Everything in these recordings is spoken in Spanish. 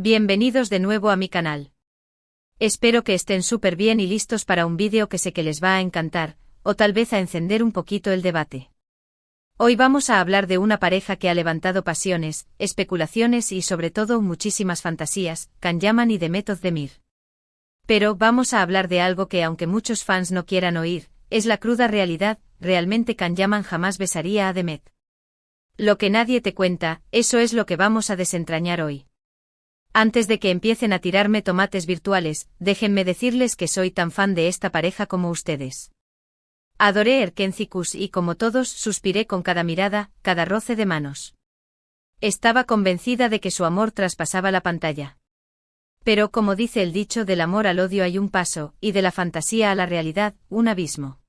Bienvenidos de nuevo a mi canal. Espero que estén súper bien y listos para un vídeo que sé que les va a encantar, o tal vez a encender un poquito el debate. Hoy vamos a hablar de una pareja que ha levantado pasiones, especulaciones y sobre todo muchísimas fantasías, Can Yaman y Demet Özdemir. Pero vamos a hablar de algo que aunque muchos fans no quieran oír, es la cruda realidad, realmente Can Yaman jamás besaría a Demet. Lo que nadie te cuenta, eso es lo que vamos a desentrañar hoy. Antes de que empiecen a tirarme tomates virtuales, déjenme decirles que soy tan fan de esta pareja como ustedes. Adoré Erkenzicus y como todos suspiré con cada mirada, cada roce de manos. Estaba convencida de que su amor traspasaba la pantalla. Pero como dice el dicho, del amor al odio hay un paso, y de la fantasía a la realidad, un abismo.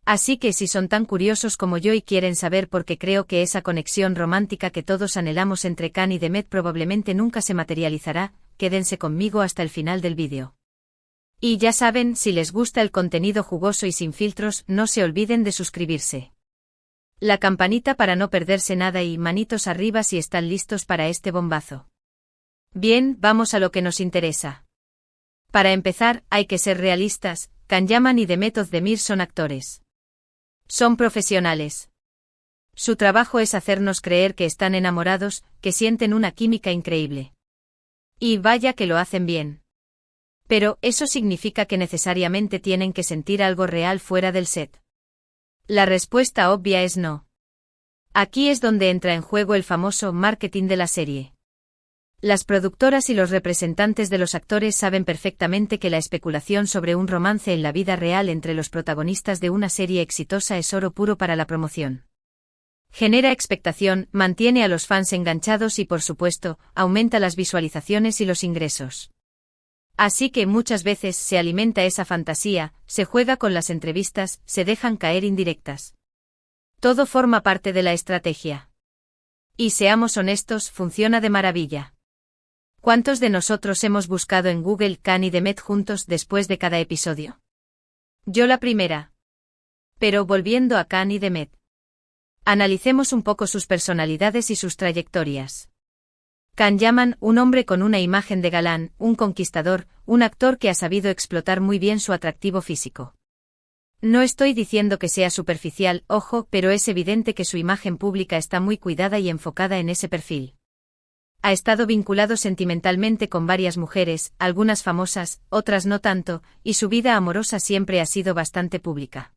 Así que si son tan curiosos como yo y quieren saber por qué creo que esa conexión romántica que todos anhelamos entre Can y Demet probablemente nunca se materializará, quédense conmigo hasta el final del vídeo. Y ya saben, si les gusta el contenido jugoso y sin filtros, no se olviden de suscribirse. La campanita para no perderse nada y manitos arriba si están listos para este bombazo. Bien, vamos a lo que nos interesa. Para empezar, hay que ser realistas, Can Yaman y Demet Özdemir son actores. Son profesionales. Su trabajo es hacernos creer que están enamorados, que sienten una química increíble. Y vaya que lo hacen bien. Pero, ¿eso significa que necesariamente tienen que sentir algo real fuera del set? La respuesta obvia es no. Aquí es donde entra en juego el famoso marketing de la serie. Las productoras y los representantes de los actores saben perfectamente que la especulación sobre un romance en la vida real entre los protagonistas de una serie exitosa es oro puro para la promoción. Genera expectación, mantiene a los fans enganchados y por supuesto, aumenta las visualizaciones y los ingresos. Así que muchas veces se alimenta esa fantasía, se juega con las entrevistas, se dejan caer indirectas. Todo forma parte de la estrategia. Y seamos honestos, funciona de maravilla. ¿Cuántos de nosotros hemos buscado en Google Can y Demet juntos después de cada episodio? Yo la primera. Pero volviendo a Can y Demet. Analicemos un poco sus personalidades y sus trayectorias. Can Yaman, un hombre con una imagen de galán, un conquistador, un actor que ha sabido explotar muy bien su atractivo físico. No estoy diciendo que sea superficial, ojo, pero es evidente que su imagen pública está muy cuidada y enfocada en ese perfil. Ha estado vinculado sentimentalmente con varias mujeres, algunas famosas, otras no tanto, y su vida amorosa siempre ha sido bastante pública.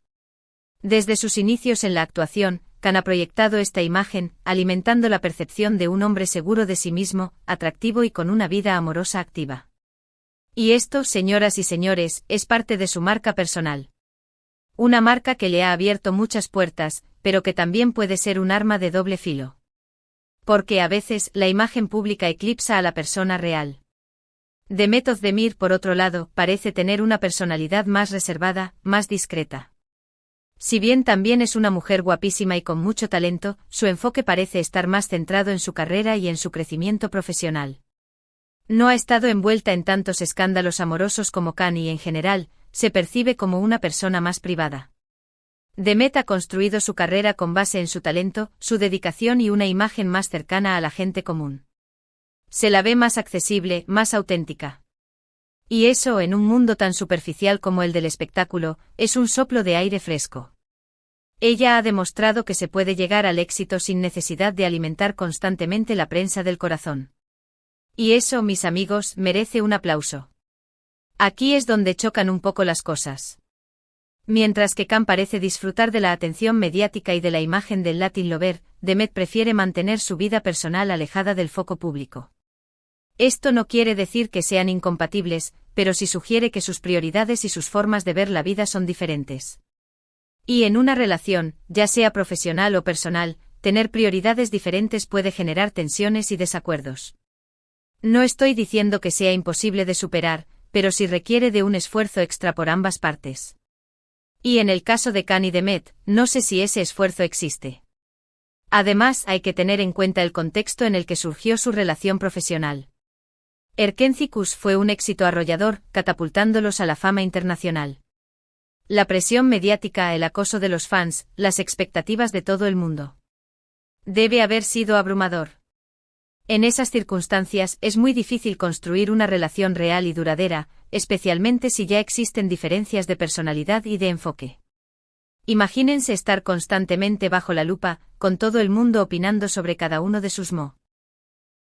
Desde sus inicios en la actuación, Can ha proyectado esta imagen, alimentando la percepción de un hombre seguro de sí mismo, atractivo y con una vida amorosa activa. Y esto, señoras y señores, es parte de su marca personal. Una marca que le ha abierto muchas puertas, pero que también puede ser un arma de doble filo. Porque a veces la imagen pública eclipsa a la persona real. Demet Özdemir, por otro lado, parece tener una personalidad más reservada, más discreta. Si bien también es una mujer guapísima y con mucho talento, su enfoque parece estar más centrado en su carrera y en su crecimiento profesional. No ha estado envuelta en tantos escándalos amorosos como Can y en general, se percibe como una persona más privada. Demet ha construido su carrera con base en su talento, su dedicación y una imagen más cercana a la gente común. Se la ve más accesible, más auténtica. Y eso, en un mundo tan superficial como el del espectáculo, es un soplo de aire fresco. Ella ha demostrado que se puede llegar al éxito sin necesidad de alimentar constantemente la prensa del corazón. Y eso, mis amigos, merece un aplauso. Aquí es donde chocan un poco las cosas. Mientras que Can parece disfrutar de la atención mediática y de la imagen del Latin Lover, Demet prefiere mantener su vida personal alejada del foco público. Esto no quiere decir que sean incompatibles, pero sí sugiere que sus prioridades y sus formas de ver la vida son diferentes. Y en una relación, ya sea profesional o personal, tener prioridades diferentes puede generar tensiones y desacuerdos. No estoy diciendo que sea imposible de superar, pero sí requiere de un esfuerzo extra por ambas partes. Y en el caso de Can y Demet, no sé si ese esfuerzo existe. Además, hay que tener en cuenta el contexto en el que surgió su relación profesional. Erkenzicus fue un éxito arrollador, catapultándolos a la fama internacional. La presión mediática, el acoso de los fans, las expectativas de todo el mundo. Debe haber sido abrumador. En esas circunstancias es muy difícil construir una relación real y duradera, especialmente si ya existen diferencias de personalidad y de enfoque. Imagínense estar constantemente bajo la lupa, con todo el mundo opinando sobre cada uno de sus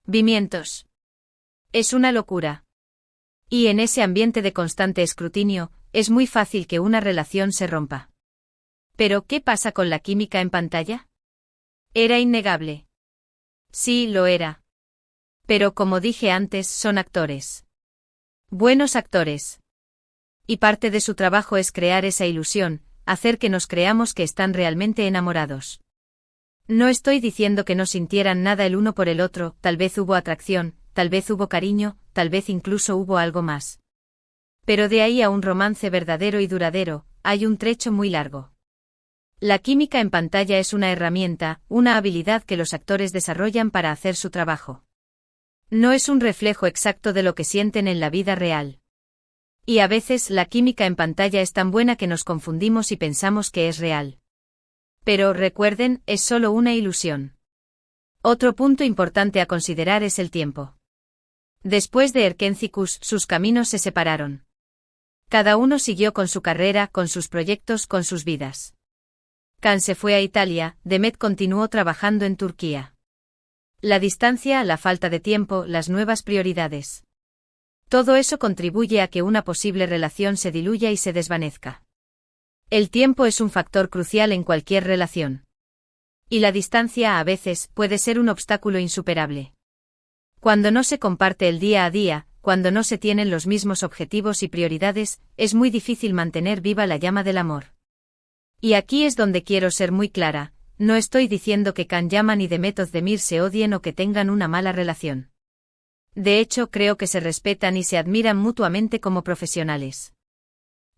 movimientos. Es una locura. Y en ese ambiente de constante escrutinio, es muy fácil que una relación se rompa. ¿Pero qué pasa con la química en pantalla? Era innegable. Sí, lo era. Pero como dije antes, son actores. Buenos actores. Y parte de su trabajo es crear esa ilusión, hacer que nos creamos que están realmente enamorados. No estoy diciendo que no sintieran nada el uno por el otro, tal vez hubo atracción, tal vez hubo cariño, tal vez incluso hubo algo más. Pero de ahí a un romance verdadero y duradero, hay un trecho muy largo. La química en pantalla es una herramienta, una habilidad que los actores desarrollan para hacer su trabajo. No es un reflejo exacto de lo que sienten en la vida real. Y a veces la química en pantalla es tan buena que nos confundimos y pensamos que es real. Pero recuerden, es solo una ilusión. Otro punto importante a considerar es el tiempo. Después de Erkenci-Kuş, sus caminos se separaron. Cada uno siguió con su carrera, con sus proyectos, con sus vidas. Can se fue a Italia, Demet continuó trabajando en Turquía. La distancia, la falta de tiempo, las nuevas prioridades. Todo eso contribuye a que una posible relación se diluya y se desvanezca. El tiempo es un factor crucial en cualquier relación. Y la distancia a veces puede ser un obstáculo insuperable. Cuando no se comparte el día a día, cuando no se tienen los mismos objetivos y prioridades, es muy difícil mantener viva la llama del amor. Y aquí es donde quiero ser muy clara, no estoy diciendo que Can Yaman y Demet Özdemir se odien o que tengan una mala relación. De hecho, creo que se respetan y se admiran mutuamente como profesionales.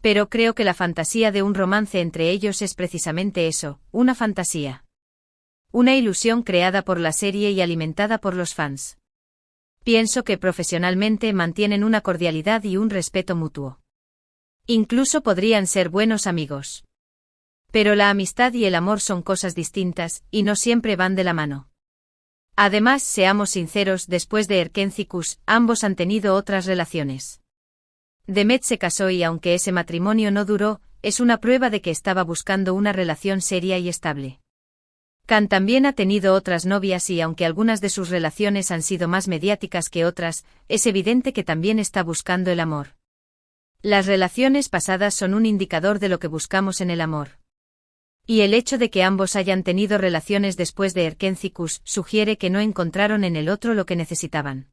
Pero creo que la fantasía de un romance entre ellos es precisamente eso, una fantasía. Una ilusión creada por la serie y alimentada por los fans. Pienso que profesionalmente mantienen una cordialidad y un respeto mutuo. Incluso podrían ser buenos amigos. Pero la amistad y el amor son cosas distintas, y no siempre van de la mano. Además, seamos sinceros, después de Erkenci-Kuş, ambos han tenido otras relaciones. Demet se casó y aunque ese matrimonio no duró, es una prueba de que estaba buscando una relación seria y estable. Can también ha tenido otras novias y aunque algunas de sus relaciones han sido más mediáticas que otras, es evidente que también está buscando el amor. Las relaciones pasadas son un indicador de lo que buscamos en el amor. Y el hecho de que ambos hayan tenido relaciones después de Erkenci-Kuş sugiere que no encontraron en el otro lo que necesitaban.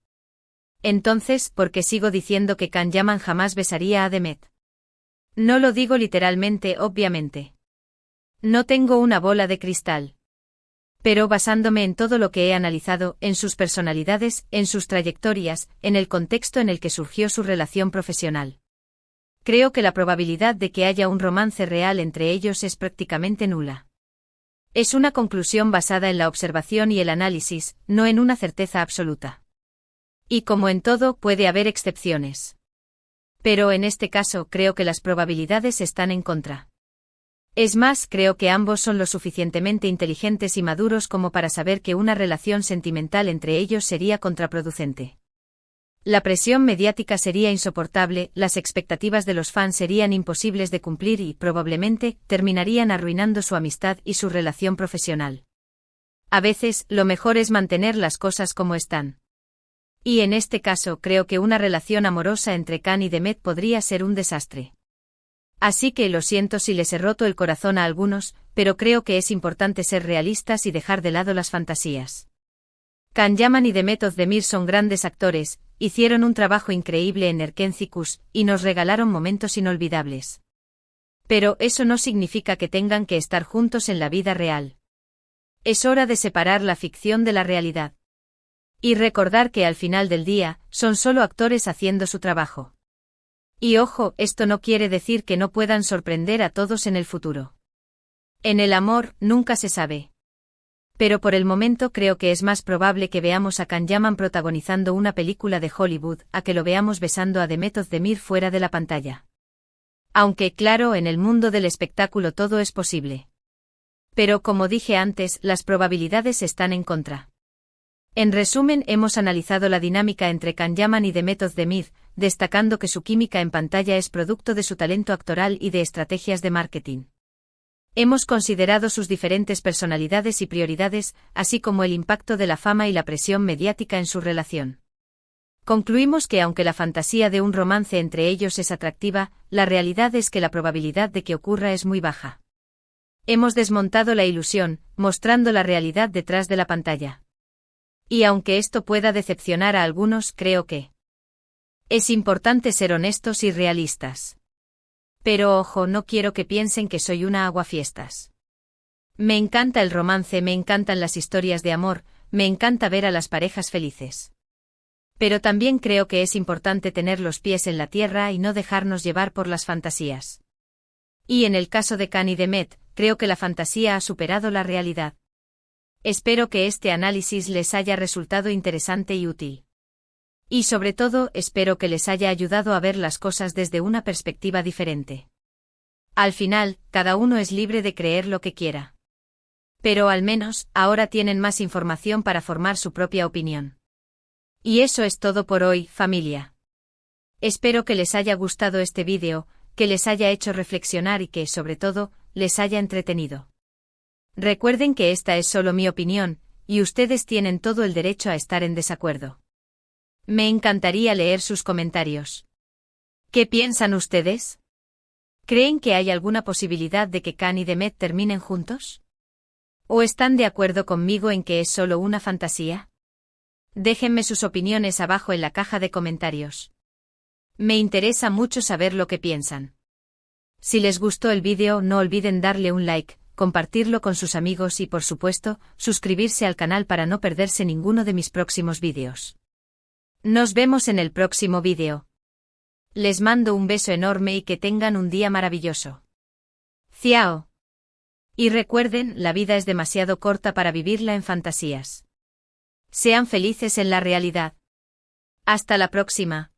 Entonces, ¿por qué sigo diciendo que Can Yaman jamás besaría a Demet? No lo digo literalmente, obviamente. No tengo una bola de cristal. Pero basándome en todo lo que he analizado, en sus personalidades, en sus trayectorias, en el contexto en el que surgió su relación profesional. Creo que la probabilidad de que haya un romance real entre ellos es prácticamente nula. Es una conclusión basada en la observación y el análisis, no en una certeza absoluta. Y como en todo, puede haber excepciones. Pero en este caso creo que las probabilidades están en contra. Es más, creo que ambos son lo suficientemente inteligentes y maduros como para saber que una relación sentimental entre ellos sería contraproducente. La presión mediática sería insoportable, las expectativas de los fans serían imposibles de cumplir y, probablemente, terminarían arruinando su amistad y su relación profesional. A veces, lo mejor es mantener las cosas como están. Y en este caso creo que una relación amorosa entre Can y Demet podría ser un desastre. Así que lo siento si les he roto el corazón a algunos, pero creo que es importante ser realistas y dejar de lado las fantasías. Can Yaman y Demet Özdemir son grandes actores, hicieron un trabajo increíble en Erkenci-Kuş, y nos regalaron momentos inolvidables. Pero eso no significa que tengan que estar juntos en la vida real. Es hora de separar la ficción de la realidad. Y recordar que al final del día, son solo actores haciendo su trabajo. Y ojo, esto no quiere decir que no puedan sorprender a todos en el futuro. En el amor, nunca se sabe. Pero por el momento creo que es más probable que veamos a Can Yaman protagonizando una película de Hollywood, a que lo veamos besando a Demet Özdemir fuera de la pantalla. Aunque, claro, en el mundo del espectáculo todo es posible. Pero como dije antes, las probabilidades están en contra. En resumen, hemos analizado la dinámica entre Can Yaman y The Method de Mead, destacando que su química en pantalla es producto de su talento actoral y de estrategias de marketing. Hemos considerado sus diferentes personalidades y prioridades, así como el impacto de la fama y la presión mediática en su relación. Concluimos que aunque la fantasía de un romance entre ellos es atractiva, la realidad es que la probabilidad de que ocurra es muy baja. Hemos desmontado la ilusión, mostrando la realidad detrás de la pantalla. Y aunque esto pueda decepcionar a algunos, creo que es importante ser honestos y realistas. Pero ojo, no quiero que piensen que soy una aguafiestas. Me encanta el romance, me encantan las historias de amor, me encanta ver a las parejas felices. Pero también creo que es importante tener los pies en la tierra y no dejarnos llevar por las fantasías. Y en el caso de Can y de Met, creo que la fantasía ha superado la realidad. Espero que este análisis les haya resultado interesante y útil. Y sobre todo, espero que les haya ayudado a ver las cosas desde una perspectiva diferente. Al final, cada uno es libre de creer lo que quiera. Pero al menos, ahora tienen más información para formar su propia opinión. Y eso es todo por hoy, familia. Espero que les haya gustado este vídeo, que les haya hecho reflexionar y que, sobre todo, les haya entretenido. Recuerden que esta es solo mi opinión, y ustedes tienen todo el derecho a estar en desacuerdo. Me encantaría leer sus comentarios. ¿Qué piensan ustedes? ¿Creen que hay alguna posibilidad de que Can y Demet terminen juntos? ¿O están de acuerdo conmigo en que es solo una fantasía? Déjenme sus opiniones abajo en la caja de comentarios. Me interesa mucho saber lo que piensan. Si les gustó el vídeo, no olviden darle un like, compartirlo con sus amigos y, por supuesto, suscribirse al canal para no perderse ninguno de mis próximos vídeos. Nos vemos en el próximo vídeo. Les mando un beso enorme y que tengan un día maravilloso. Ciao. Y recuerden, la vida es demasiado corta para vivirla en fantasías. Sean felices en la realidad. Hasta la próxima.